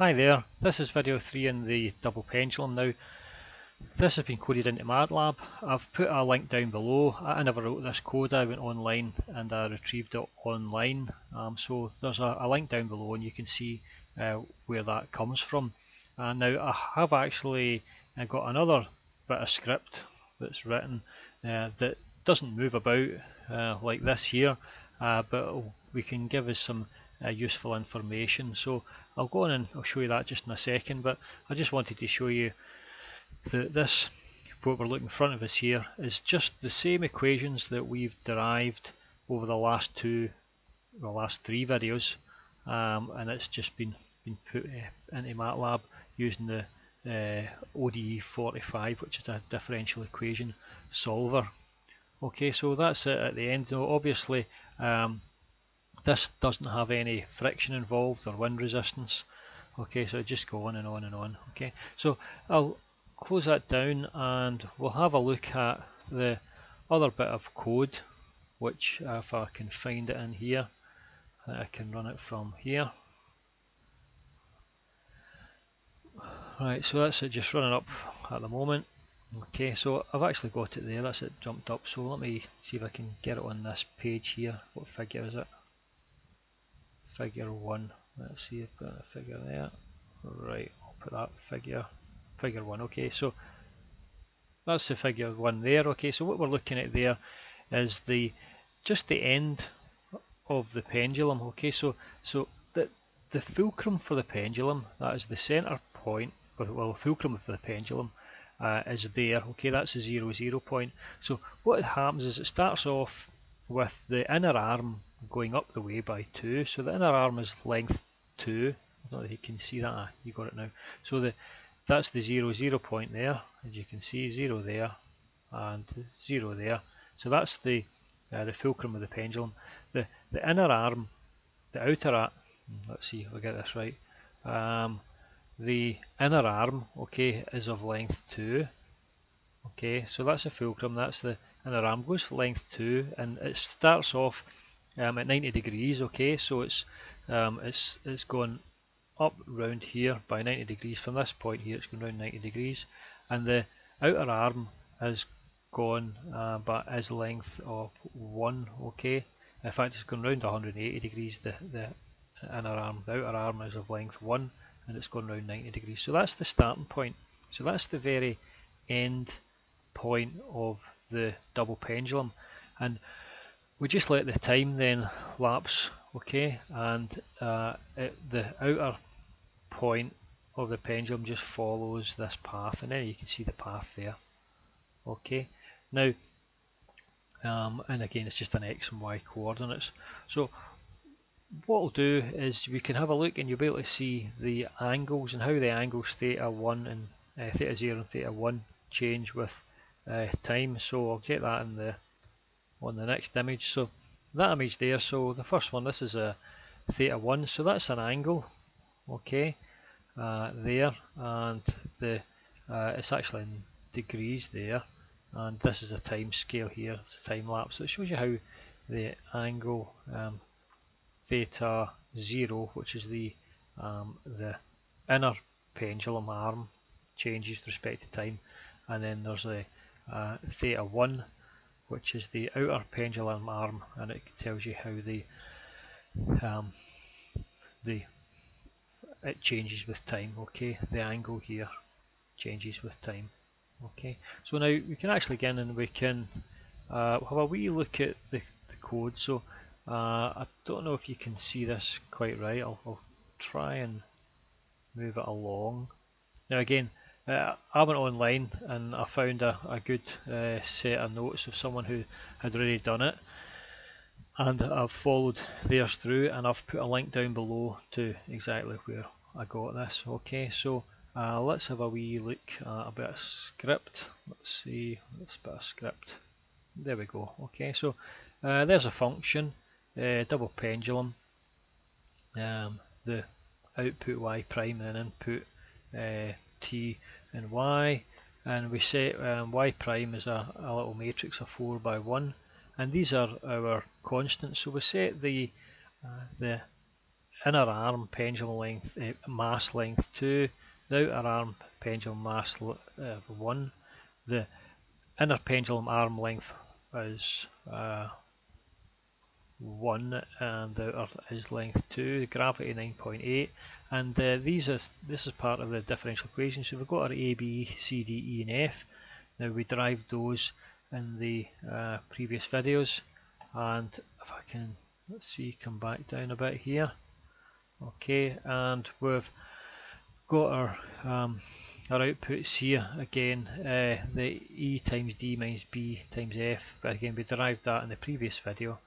Hi there, this is video 3 in the double pendulum. Now this has been coded into MATLAB. I've put a link down below. I never wrote this code, I went online and I retrieved it online. So there's a link down below and you can see where that comes from. Now I have actually got another bit of script that's written that doesn't move about like this here, but we can give us some useful information. So I'll go on and I'll show you that just in a second, but I just wanted to show you that this, what we're looking in front of us here, is just the same equations that we've derived over the last three videos, and it's just been put into MATLAB using the ODE 45, which is a differential equation solver. Okay, so that's it at the end. Now obviously this doesn't have any friction involved or wind resistance. Okay, so just go on and on and on. Okay, so I'll close that down and we'll have a look at the other bit of code, which if I can find it in here, I can run it from here. Right, so that's it, just running up at the moment. Okay, so I've actually got it there, that's it jumped up. So let me see if I can get it on this page here. What figure is it? Figure 1. Let's see if I've got a figure there. Right, I'll put that figure 1. Okay, so that's the figure 1 there. Okay, so what we're looking at there is just the end of the pendulum. Okay, so the fulcrum for the pendulum, that is the center point, well, the fulcrum of the pendulum is there. Okay, that's the 0, 0 point. So what happens is it starts off with the inner arm going up the way by 2. So the inner arm is length 2. I don't know if you can see that. You got it now. So that's the 0, 0 point there. As you can see, 0 there and 0 there. So that's the fulcrum of the pendulum. The inner arm, the outer arm. Let's see if I get this right. The inner arm, okay, is of length 2. Okay, so that's the fulcrum. That's the inner arm, goes for length 2, and it starts off at 90 degrees. Okay, so it's going up round here by 90 degrees. From this point here, it's going round 90 degrees, and the outer arm has gone but is length of 1. Okay, in fact, it's gone round 180 degrees. The inner arm, the outer arm is of length 1, and it's gone round 90 degrees. So that's the starting point. So that's the very end point of the double pendulum, and we just let the time then lapse. Okay, and the outer point of the pendulum just follows this path, and then you can see the path there. Okay, now and again it's just an x and y coordinates. So what we'll do is we can have a look and you'll be able to see the angles and how the angles theta 1 and theta 0 and theta 1 change with time. So I'll get that on the next image. So that image there, so the first one, this is a theta 1, so that's an angle. Okay, there, and it's actually in degrees there, and this is a time scale here, it's a time lapse. So it shows you how the angle theta 0, which is the inner pendulum arm, changes with respect to time, and then there's a theta 1, which is the outer pendulum arm, and it tells you how it changes with time. Okay, the angle here changes with time. Okay, so now we can actually get in and we can have a wee look at the code. So I don't know if you can see this quite right. I'll try and move it along. Now again, I went online and I found a good set of notes of someone who had already done it, and I've followed theirs through, and I've put a link down below to exactly where I got this. Okay, so let's have a wee look at a bit of script. Let's see, this bit of script. There we go. Okay, so there's a function, double pendulum, the output y prime and input t and y, and we set y prime is a little matrix of 4 by 1, and these are our constants. So we set the inner arm pendulum length, mass length 2, the outer arm pendulum mass 1, the inner pendulum arm length is 1 and the outer is length 2, gravity 9.8, and this is part of the differential equation. So we've got our A, B, C, D, E and F. Now we derived those in the previous videos, and if I can, let's see, come back down a bit here. Okay, and we've got our outputs here again, the E times D minus B times F, but again we derived that in the previous video,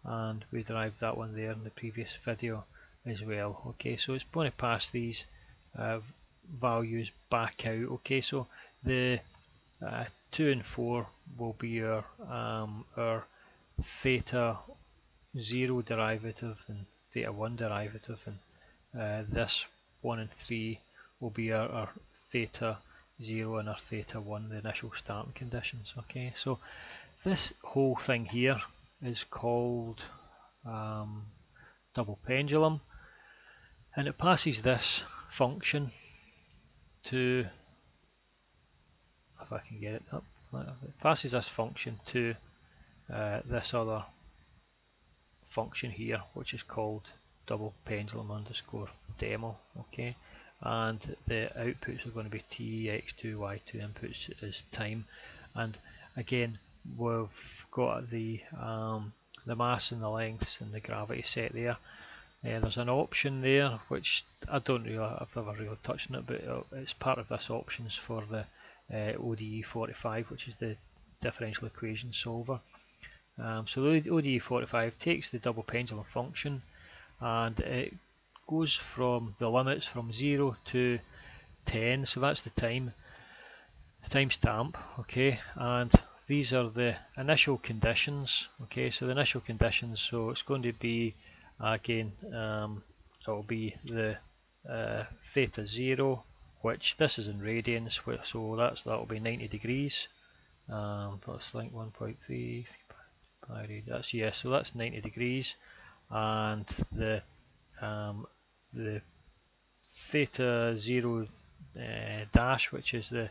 and we derived that one there in the previous video as well. Okay, so it's going to pass these values back out. Okay, so the 2 and 4 will be our theta 0 derivative and theta 1 derivative, and this 1 and 3 will be our theta 0 and our theta 1, the initial starting conditions. Okay, so this whole thing here is called double pendulum, and it passes this function to, if I can get it up, it passes this function to this other function here, which is called double pendulum underscore demo. Okay, and the outputs are going to be t, x2, y2 inputs is time, and again we've got the mass and the lengths and the gravity set there. There's an option there which I've never really touched on it, but it's part of this options for the ODE 45, which is the differential equation solver. So the ODE 45 takes the double pendulum function and it goes from the limits from 0 to 10, so that's the timestamp. Okay, and these are the initial conditions. Okay, so the initial conditions, so it's going to be again it will be the theta 0, which this is in radians, so that will be 90 degrees. That's like 1.3 that's, yes, so that's 90 degrees, and the theta 0 dash, which is the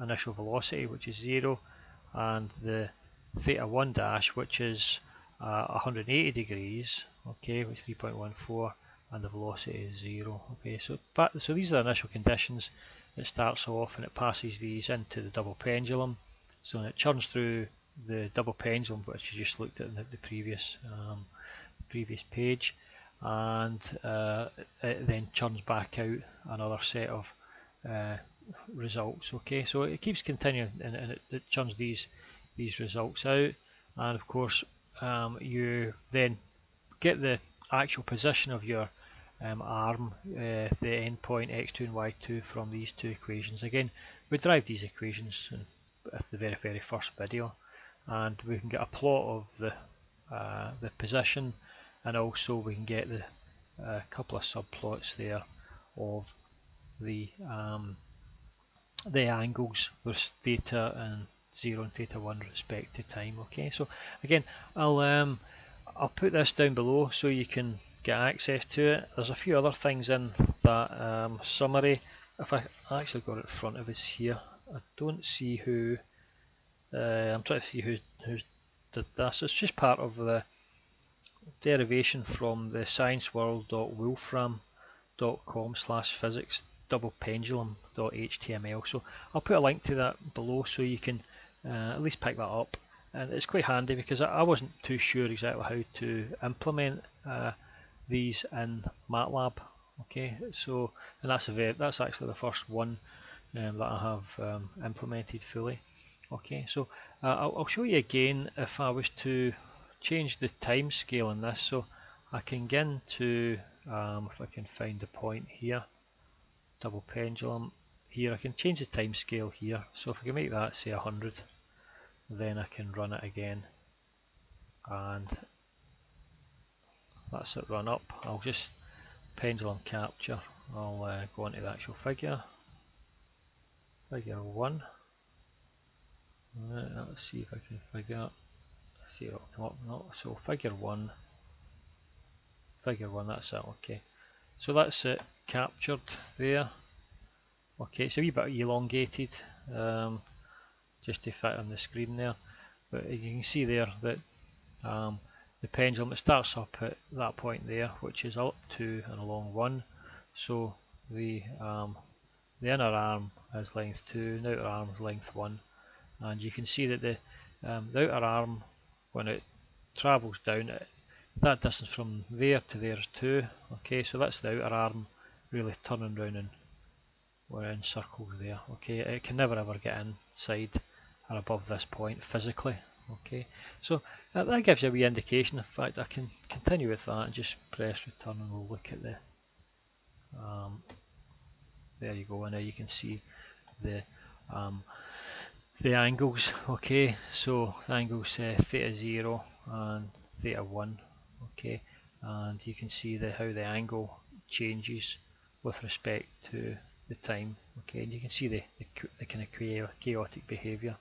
initial velocity, which is 0, and the theta 1 dash, which is 180 degrees, okay, which is 3.14, and the velocity is 0. Okay, so these are the initial conditions. It starts off and it passes these into the double pendulum, so it churns through the double pendulum, which you just looked at in the previous page, and it then churns back out another set of results. Okay, so it keeps continuing and it churns these results out, and of course you then get the actual position of your arm, the endpoint x2 and y2 from these two equations. Again, we derived these equations in the very first video, and we can get a plot of the position, and also we can get the couple of subplots there of the angles with theta and 0 and theta 1 respect to time. Okay, so again I'll put this down below so you can get access to it. There's a few other things in that summary. If I actually got it in front of us here, I don't see who. I'm trying to see who did this. It's just part of the derivation from the scienceworld.wolfram.com/physics doublependulum.html. So I'll put a link to that below so you can at least pick that up, and it's quite handy because I wasn't too sure exactly how to implement these in MATLAB. Okay, so and that's actually the first one that I have implemented fully. Okay, so I'll show you again if I was to change the time scale in this. So I can get into, if I can find the point here, double pendulum here, I can change the time scale here. So if I can make that say 100, then I can run it again, and that's it run up. I'll just pendulum capture, I'll go into the actual figure 1. Let's see if I can see it'll come up. No, so figure 1, figure 1, that's it. Okay, so that's it captured there. Okay, it's a wee bit elongated, just to fit on the screen there, but you can see there that the pendulum, it starts up at that point there, which is up 2 and along 1. So the inner arm is length 2, the outer arm is length 1, and you can see that the outer arm, when it travels down, that distance from there to there is 2. Okay, so that's the outer arm really turning round, and we're in circles there. Okay, it can never ever get inside or above this point physically. Okay, so that gives you a wee indication. In fact, I can continue with that and just press return, and we'll look at the there you go, and now you can see the angles. Okay, so the angles theta 0 and theta 1. Okay, and you can see how the angle changes with respect to the time. Okay, and you can see the kind of chaotic behaviour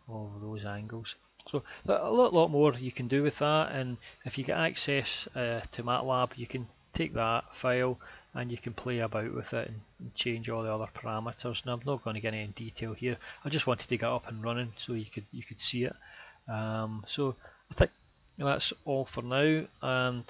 of those angles. So a lot more you can do with that, and if you get access to MATLAB, you can take that file and you can play about with it and change all the other parameters. Now I'm not going to get into detail here. I just wanted to get up and running so you could see it. So I think that's all for now, and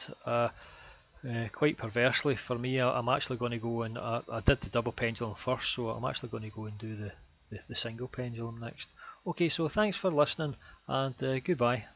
quite perversely for me, I'm actually going to go and I did the double pendulum first, so I'm actually going to go and do the single pendulum next. Okay, so thanks for listening, and goodbye.